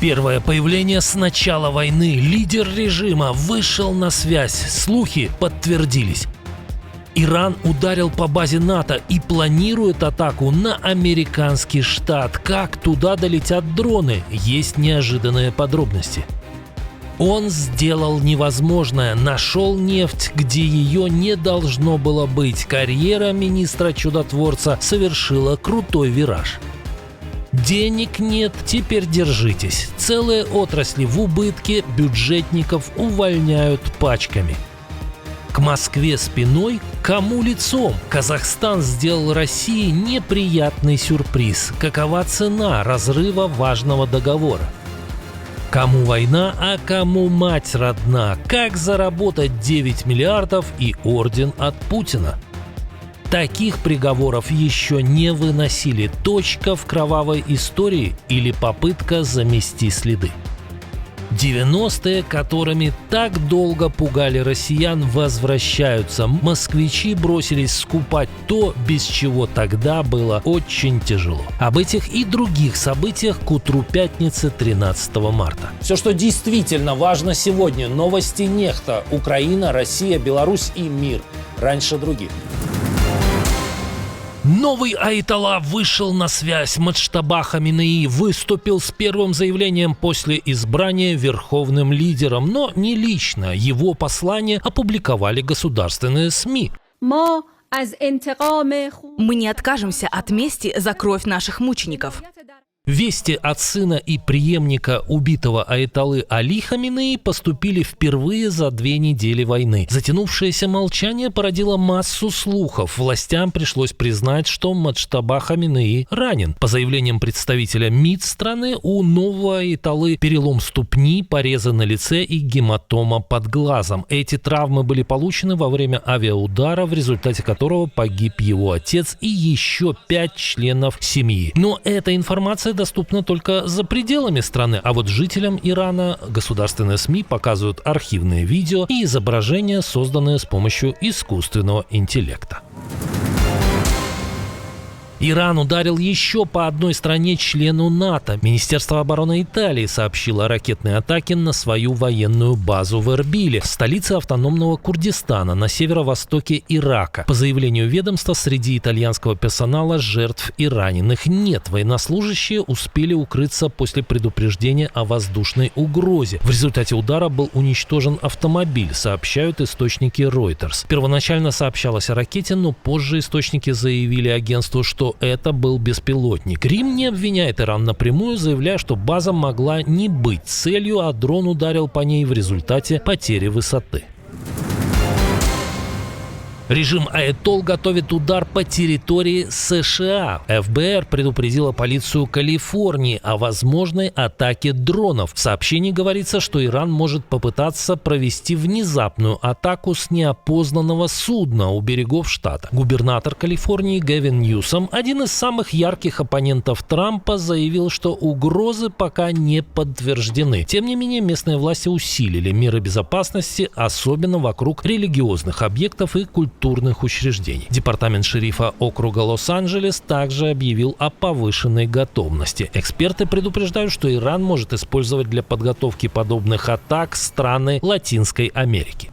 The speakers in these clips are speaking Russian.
Первое появление с начала войны. Лидер режима вышел на связь. Слухи подтвердились. Иран ударил по базе НАТО и планирует атаку на американский штат. Как туда долетят дроны? Есть неожиданные подробности. Он сделал невозможное, нашел нефть, где ее не должно было быть. Карьера министра-чудотворца совершила крутой вираж. Денег нет, теперь держитесь. Целые отрасли в убытке, бюджетников увольняют пачками. К Москве спиной, кому лицом? Казахстан сделал России неприятный сюрприз. Какова цена разрыва важного договора? Кому война, а кому мать родна? Как заработать 9 миллиардов и орден от Путина? Таких приговоров еще не выносили. Точка в кровавой истории или попытка замести следы. 90-е, которыми так долго пугали россиян, возвращаются. Москвичи бросились скупать то, без чего тогда было очень тяжело. Об этих и других событиях к утру пятницы 13 марта. Все, что действительно важно сегодня. Новости Нехта. Украина, Россия, Беларусь и мир. Раньше других. Новый Аятолла вышел на связь. Муджтаба Хаминеи выступил с первым заявлением после избрания верховным лидером, но не лично. Его послание опубликовали государственные СМИ. Мы не откажемся от мести за кровь наших мучеников. Вести от сына и преемника убитого Аятоллы Али Хаминеи поступили впервые за 2 недели войны. Затянувшееся молчание породило массу слухов. Властям пришлось признать, что Муджтаба Хаминеи ранен. По заявлениям представителя МИД страны, у нового Аятоллы перелом ступни, порезы на лице и гематома под глазом. Эти травмы были получены во время авиаудара, в результате которого погиб его отец и еще 5 членов семьи. Но эта информация доступна только за пределами страны, а вот жителям Ирана государственные СМИ показывают архивные видео и изображения, созданные с помощью искусственного интеллекта. Иран ударил еще по одной стране-члену НАТО. Министерство обороны Италии сообщило о ракетной атаке на свою военную базу в Эрбиле, в столице автономного Курдистана на северо-востоке Ирака. По заявлению ведомства, среди итальянского персонала жертв и раненых нет. Военнослужащие успели укрыться после предупреждения о воздушной угрозе. В результате удара был уничтожен автомобиль, сообщают источники Reuters. Первоначально сообщалось о ракете, но позже источники заявили агентству, что это был беспилотник. Рим не обвиняет Иран напрямую, заявляя, что база могла не быть целью, а дрон ударил по ней в результате потери высоты. Режим Аятолл готовит удар по территории США. ФБР предупредила полицию Калифорнии о возможной атаке дронов. В сообщении говорится, что Иран может попытаться провести внезапную атаку с неопознанного судна у берегов штата. Губернатор Калифорнии Гэвин Ньюсом, один из самых ярких оппонентов Трампа, заявил, что угрозы пока не подтверждены. Тем не менее, местные власти усилили меры безопасности, особенно вокруг религиозных объектов и культурных учреждений. Департамент шерифа округа Лос-Анджелес также объявил о повышенной готовности. Эксперты предупреждают, что Иран может использовать для подготовки подобных атак страны Латинской Америки.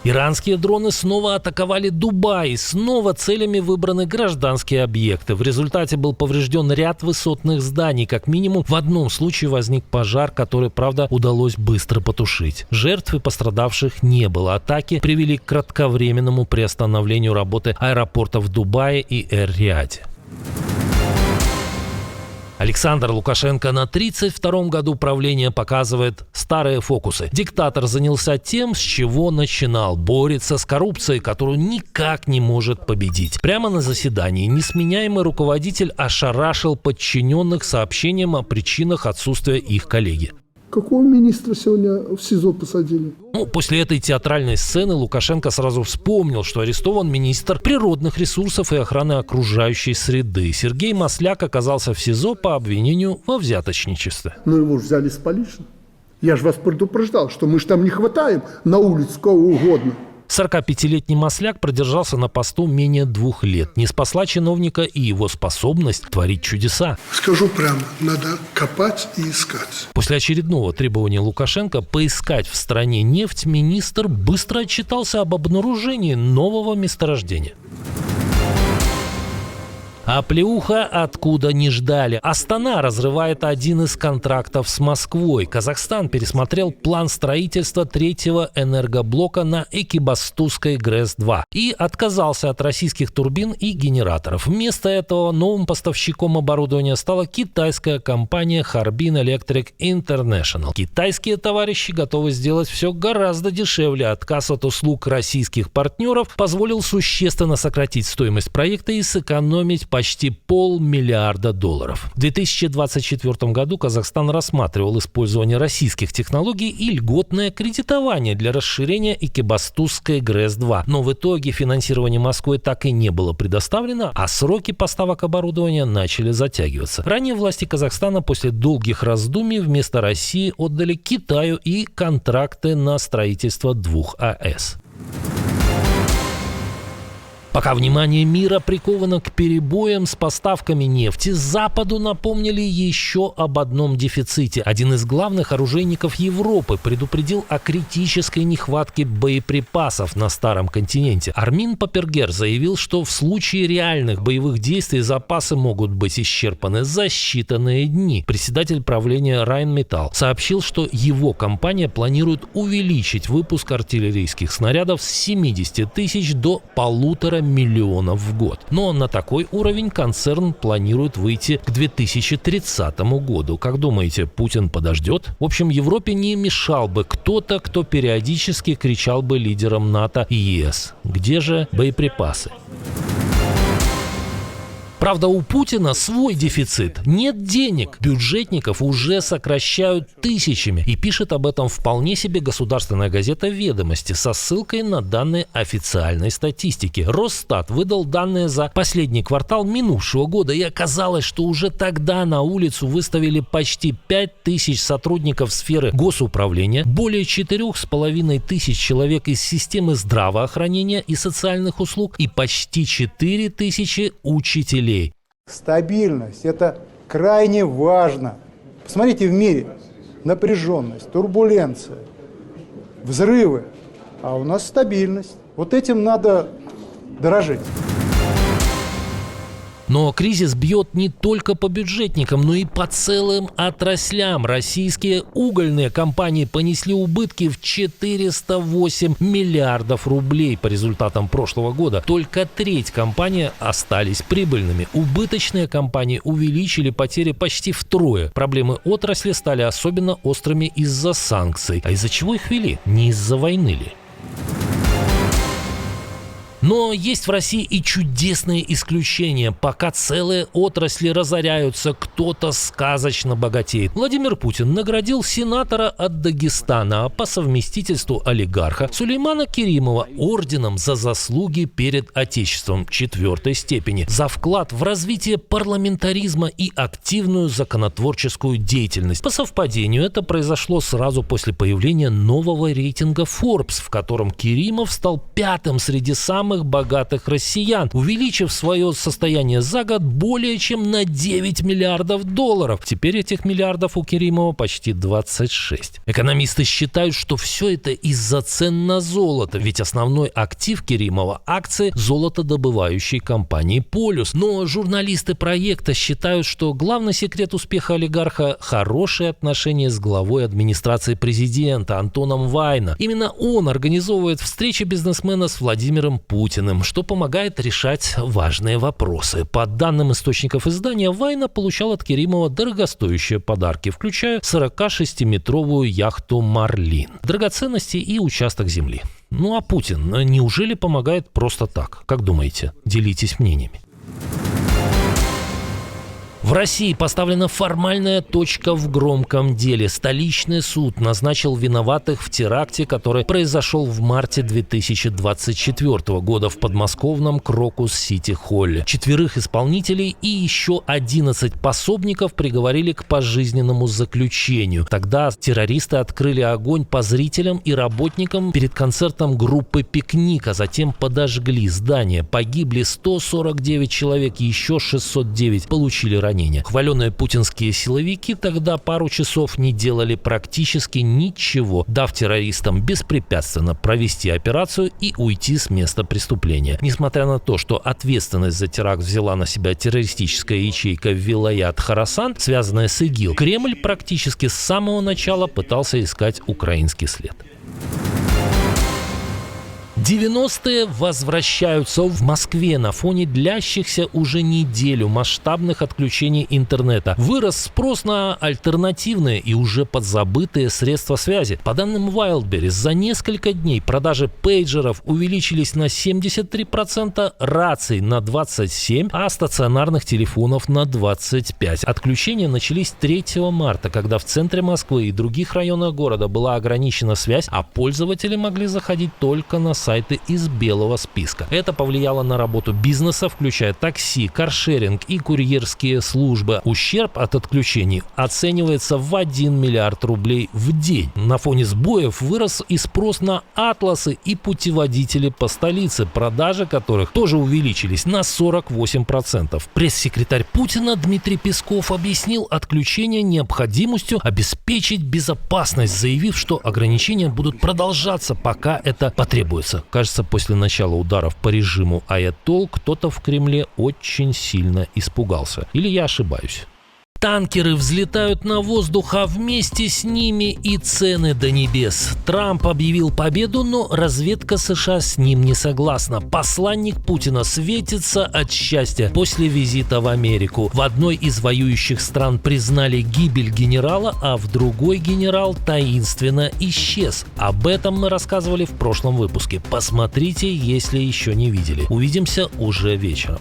Иранские дроны снова атаковали Дубай. Снова целями выбраны гражданские объекты. В результате был поврежден ряд высотных зданий. Как минимум в одном случае возник пожар, который, правда, удалось быстро потушить. Жертв и пострадавших не было. Атаки привели к кратковременному приостановлению работы аэропортов в Дубае и Эр-Рияде. Александр Лукашенко на 32-м году правления показывает старые фокусы. Диктатор занялся тем, с чего начинал. Борется с коррупцией, которую никак не может победить. Прямо на заседании несменяемый руководитель ошарашил подчиненных сообщением о причинах отсутствия их коллеги. Какого министра сегодня в СИЗО посадили? После этой театральной сцены Лукашенко сразу вспомнил, что арестован министр природных ресурсов и охраны окружающей среды. Сергей Масляк оказался в СИЗО по обвинению во взяточничестве. Ну его же взяли с поличным. Я же вас предупреждал, что мы же там не хватаем на улице кого угодно. 45-летний масляк продержался на посту менее 2 лет. Не спасла чиновника и его способность творить чудеса. Скажу прямо, надо копать и искать. После очередного требования Лукашенко поискать в стране нефть, министр быстро отчитался об обнаружении нового месторождения. А плеуха откуда не ждали. Астана разрывает один из контрактов с Москвой. Казахстан пересмотрел план строительства 3-го энергоблока на Экибастузской ГРЭС-2 и отказался от российских турбин и генераторов. Вместо этого новым поставщиком оборудования стала китайская компания Harbin Electric International. Китайские товарищи готовы сделать все гораздо дешевле. Отказ от услуг российских партнеров позволил существенно сократить стоимость проекта и сэкономить почти $500 миллиарда. В 2024 году Казахстан рассматривал использование российских технологий и льготное кредитование для расширения Экибастузской ГРЭС-2. Но в итоге финансирование Москвы так и не было предоставлено, а сроки поставок оборудования начали затягиваться. Ранее власти Казахстана после долгих раздумий вместо России отдали Китаю и контракты на строительство 2 АЭС. Пока внимание мира приковано к перебоям с поставками нефти, Западу напомнили еще об одном дефиците. Один из главных оружейников Европы предупредил о критической нехватке боеприпасов на Старом континенте. Армин Папергер заявил, что в случае реальных боевых действий запасы могут быть исчерпаны за считанные дни. Председатель правления Rheinmetall сообщил, что его компания планирует увеличить выпуск артиллерийских снарядов с 70 тысяч до 1,5 миллионов в год. Но на такой уровень концерн планирует выйти к 2030 году. Как думаете, Путин подождет? В общем, Европе не мешал бы кто-то, кто периодически кричал бы лидерам НАТО и ЕС. Где же боеприпасы? Правда, у Путина свой дефицит. Нет денег. Бюджетников уже сокращают тысячами. И пишет об этом вполне себе государственная газета «Ведомости» со ссылкой на данные официальной статистики. Росстат выдал данные за последний квартал минувшего года. И оказалось, что уже тогда на улицу выставили почти 5000 сотрудников сферы госуправления, более 4500 человек из системы здравоохранения и социальных услуг и почти 4000 учителей. Стабильность – это крайне важно. Посмотрите в мире. Напряженность, турбуленция, взрывы. А у нас стабильность. Вот этим надо дорожить. Но кризис бьет не только по бюджетникам, но и по целым отраслям. Российские угольные компании понесли убытки в 408 миллиардов рублей по результатам прошлого года. Только треть компаний остались прибыльными. Убыточные компании увеличили потери почти втрое. Проблемы отрасли стали особенно острыми из-за санкций. А из-за чего их ввели? Не из-за войны ли? Но есть в России и чудесные исключения. Пока целые отрасли разоряются, кто-то сказочно богатеет. Владимир Путин наградил сенатора от Дагестана, а по совместительству олигарха Сулеймана Керимова орденом за заслуги перед Отечеством 4-й степени, за вклад в развитие парламентаризма и активную законотворческую деятельность. По совпадению это произошло сразу после появления нового рейтинга Forbes, в котором Керимов стал 5-м среди самых богатых россиян, увеличив свое состояние за год более чем на $9 миллиардов. Теперь этих миллиардов у Керимова почти 26. Экономисты считают, что все это из-за цен на золото, ведь основной актив Керимова – акции золотодобывающей компании «Полюс». Но журналисты проекта считают, что главный секрет успеха олигарха – хорошие отношения с главой администрации президента Антоном Вайна. Именно он организовывает встречи бизнесмена с Владимиром Путиным, что помогает решать важные вопросы. По данным источников издания, Вайна получал от Керимова дорогостоящие подарки, включая 46-метровую яхту «Марлин», драгоценности и участок земли. Ну а Путин неужели помогает просто так? Как думаете? Делитесь мнениями. В России поставлена формальная точка в громком деле. Столичный суд назначил виноватых в теракте, который произошел в марте 2024 года в подмосковном Крокус-Сити-Холле. 4 исполнителей и еще 11 пособников приговорили к пожизненному заключению. Тогда террористы открыли огонь по зрителям и работникам перед концертом группы «Пикник», а затем подожгли здание. Погибли 149 человек, еще 609 получили ранения. Хваленые путинские силовики тогда пару часов не делали практически ничего, дав террористам беспрепятственно провести операцию и уйти с места преступления. Несмотря на то, что ответственность за теракт взяла на себя террористическая ячейка Вилаят Хорасан, связанная с ИГИЛ, Кремль практически с самого начала пытался искать украинский след. 90-е возвращаются в Москве на фоне длящихся уже неделю масштабных отключений интернета. Вырос спрос на альтернативные и уже подзабытые средства связи. По данным Wildberries, за несколько дней продажи пейджеров увеличились на 73%, раций на 27%, а стационарных телефонов на 25%. Отключения начались 3 марта, когда в центре Москвы и других районах города была ограничена связь, а пользователи могли заходить только на сайты из белого списка. Это повлияло на работу бизнеса, включая такси, каршеринг и курьерские службы. Ущерб от отключений оценивается в 1 миллиард рублей в день. На фоне сбоев вырос и спрос на атласы и путеводители по столице, продажи которых тоже увеличились на 48%. Пресс-секретарь Путина Дмитрий Песков объяснил отключение необходимостью обеспечить безопасность, заявив, что ограничения будут продолжаться, пока это потребуется. Кажется, после начала ударов по режиму Аятолл кто-то в Кремле очень сильно испугался. Или я ошибаюсь? Танкеры взлетают на воздух, а вместе с ними и цены до небес. Трамп объявил победу, но разведка США с ним не согласна. Посланник Путина светится от счастья после визита в Америку. В одной из воюющих стран признали гибель генерала, а в другой генерал таинственно исчез. Об этом мы рассказывали в прошлом выпуске. Посмотрите, если еще не видели. Увидимся уже вечером.